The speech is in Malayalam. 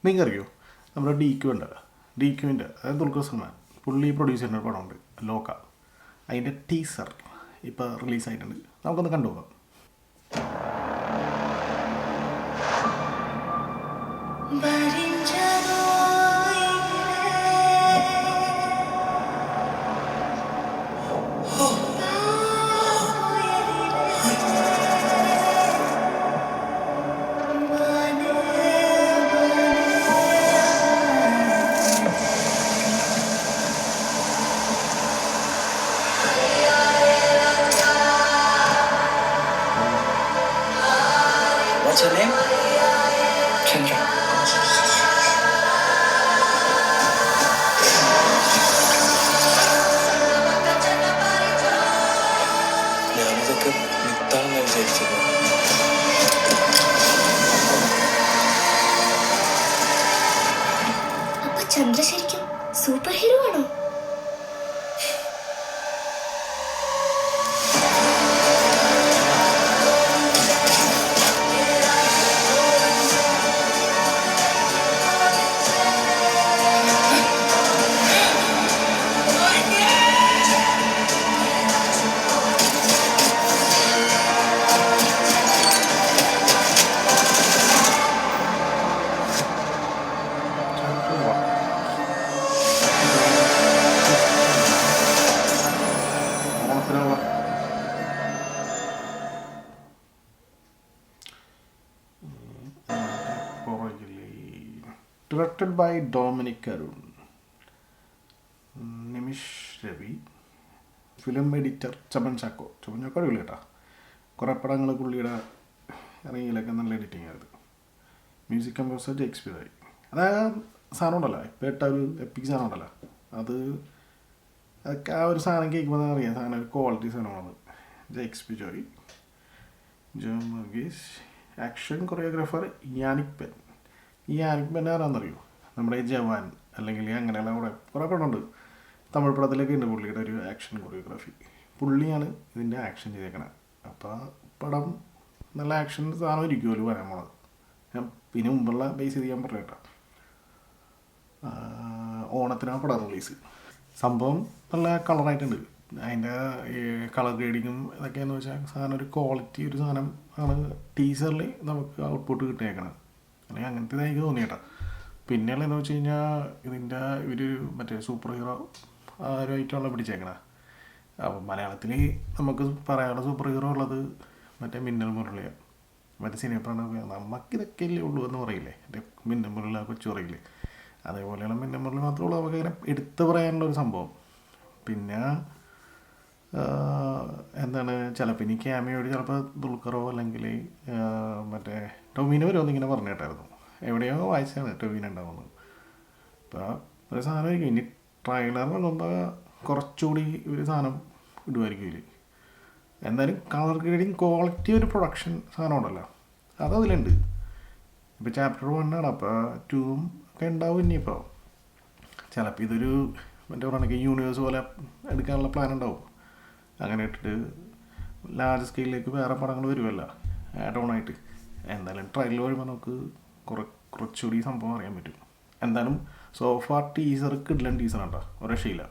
നിങ്ങൾക്കറിയോ നമ്മുടെ ഡി ക്യു ഉണ്ടല്ലോ, ഡി ക്യുവിൻ്റെ അതായത് ദുൽഖർ സൽമാൻ പുള്ളി പ്രൊഡ്യൂസ് ചെയ്യുന്ന ഒരു പടമുണ്ട് ലോക. അതിൻ്റെ ടീസർ ഇപ്പോൾ റിലീസായിട്ടുണ്ട്. നമുക്കൊന്ന് കണ്ടുപോകാം. What's her name? Chandra. ഞാനിതൊക്കെ മിത്താണെന്ന് വിചാരിച്ചത്. അപ്പൊ ചന്ദ്ര ശരിക്കും സൂപ്പർ ഹീറോ ആണോ? Directed by Dominic Arun, Nimish Ravi, film editor Chaman Chakko അടിപൊളി കേട്ടോ. കുറേ പടങ്ങൾ പുള്ളിയുടെ ഇറങ്ങിയിലൊക്കെ നല്ല എഡിറ്റിംഗ് ആയിരുന്നു. Music composer Jakes Bejoy. അതായത് സാധനം ഉണ്ടല്ലോ, ഇപ്പോൾ ഇട്ട ഒരു എപ്പിക് സാധനം ഉണ്ടല്ലോ, അതൊക്കെ ആ ഒരു സാധനം കേൾക്കുമ്പോൾ തന്നെ അറിയാം സാധനം ഒരു ക്വാളിറ്റി സാധനമാണ്. ജെക്സ് പി ജോയ്, ജോ മർഗീസ്, ആക്ഷൻ കൊറിയോഗ്രാഫർ യാനിക് പെൻ. ഈ യാനിക് പെൻ ആരാന്നറിയോ? നമ്മുടെ ജവാൻ അല്ലെങ്കിൽ അങ്ങനെയുള്ള കുറേ പടമുണ്ട്, തമിഴ് പടത്തിലൊക്കെ ഉണ്ട് പുള്ളിയുടെ ഒരു ആക്ഷൻ കൊറിയോഗ്രാഫി. പുള്ളിയാണ് ഇതിൻ്റെ ആക്ഷൻ ചെയ്തേക്കണത്. അപ്പോൾ പടം നല്ല ആക്ഷൻ സാധനം ഇരിക്കുമല്ലോ വരാൻ പോണത്. ഞാൻ പിന്നെ മുമ്പുള്ള ബേസ് ചെയ്ത് ഞാൻ പറഞ്ഞു കേട്ടോ. ഓണത്തിനാണ് പടം റിലീസ്. സംഭവം നല്ല കളറായിട്ടുണ്ട്. അതിൻ്റെ കളർ ഗ്രേഡിങ്ങും ഇതൊക്കെയെന്ന് വെച്ചാൽ സാധനം ഒരു ക്വാളിറ്റി ഒരു സാധനം ആണ് ടീസറിൽ നമുക്ക് ഔട്ട്പുട്ട് കിട്ടിയേക്കണം. അല്ലെങ്കിൽ അങ്ങനത്തെ എനിക്ക് തോന്നിയേട്ടാ. പിന്നെയുള്ള എന്ന് വെച്ച് കഴിഞ്ഞാൽ ഇതിൻ്റെ ഒരു മറ്റേ സൂപ്പർ ഹീറോ ആ ഒരു ഐറ്റമുള്ള പിടിച്ചേക്കണ. അപ്പോൾ മലയാളത്തിൽ നമുക്ക് പറയാനുള്ള സൂപ്പർ ഹീറോ ഉള്ളത് മറ്റേ മിന്നൽ മുരളിയാണ്. മറ്റേ സിനിമ നമുക്കിതൊക്കെ അല്ലേ ഉള്ളൂ എന്ന് പറയില്ലേ, എൻ്റെ മിന്നൽ മുരളി കൊച്ചു പറയില്ലേ, അതേപോലെയുള്ള മിന്നൽ മുരളി മാത്രമേ ഉള്ളൂ നമുക്ക് അങ്ങനെ എടുത്ത് പറയാനുള്ള ഒരു സംഭവം. പിന്നെ എന്താണ് ചിലപ്പോൾ ഇനി ക്യാമിയോട് ചിലപ്പോൾ ദുൽഖറോ അല്ലെങ്കിൽ മറ്റേ ടൊവിനോ വരുമെന്ന് ഇങ്ങനെ പറഞ്ഞു കേട്ടായിരുന്നു. എവിടെയോ വായിച്ചാണ് ടൊവിനോ ഉണ്ടാവുന്നത്. അപ്പോൾ ഒരു സാധനമായിരിക്കും ഇനി ട്രailer ഇടുമ്പോൾ കുറച്ചുകൂടി ഒരു സാധനം ഇടുമായിരിക്കും ഇതിൽ. എന്തായാലും കളർ ഗ്രേഡിങ് ക്വാളിറ്റി ഒരു പ്രൊഡക്ഷൻ സാധനം ഉണ്ടല്ലോ അതതിലുണ്ട്. ഇപ്പോൾ ചാപ്റ്റർ 1 ആണ്, അപ്പോൾ 2 ഒക്കെ ഉണ്ടാവും. ഇനിയിപ്പോൾ ചിലപ്പോൾ ഇതൊരു മറ്റേ പറയുകയാണെങ്കിൽ യൂണിവേഴ്സ് പോലെ എടുക്കാനുള്ള പ്ലാൻ ഉണ്ടാവും. അങ്ങനെ ഇട്ടിട്ട് ലാർജ് സ്കെയിലിലേക്ക് വേറെ പടങ്ങൾ വരുമല്ലോ ആഡ് ഓൺ ആയിട്ട്. എന്തായാലും ട്രയൽ വരുമ്പോൾ നമുക്ക് കുറച്ചുകൂടി സംഭവം അറിയാൻ പറ്റും. എന്തായാലും സോഫാർ ടീസർ കിഡ്ലൻ ടീസർ കേട്ടോ, ഒരു രക്ഷയില്ല.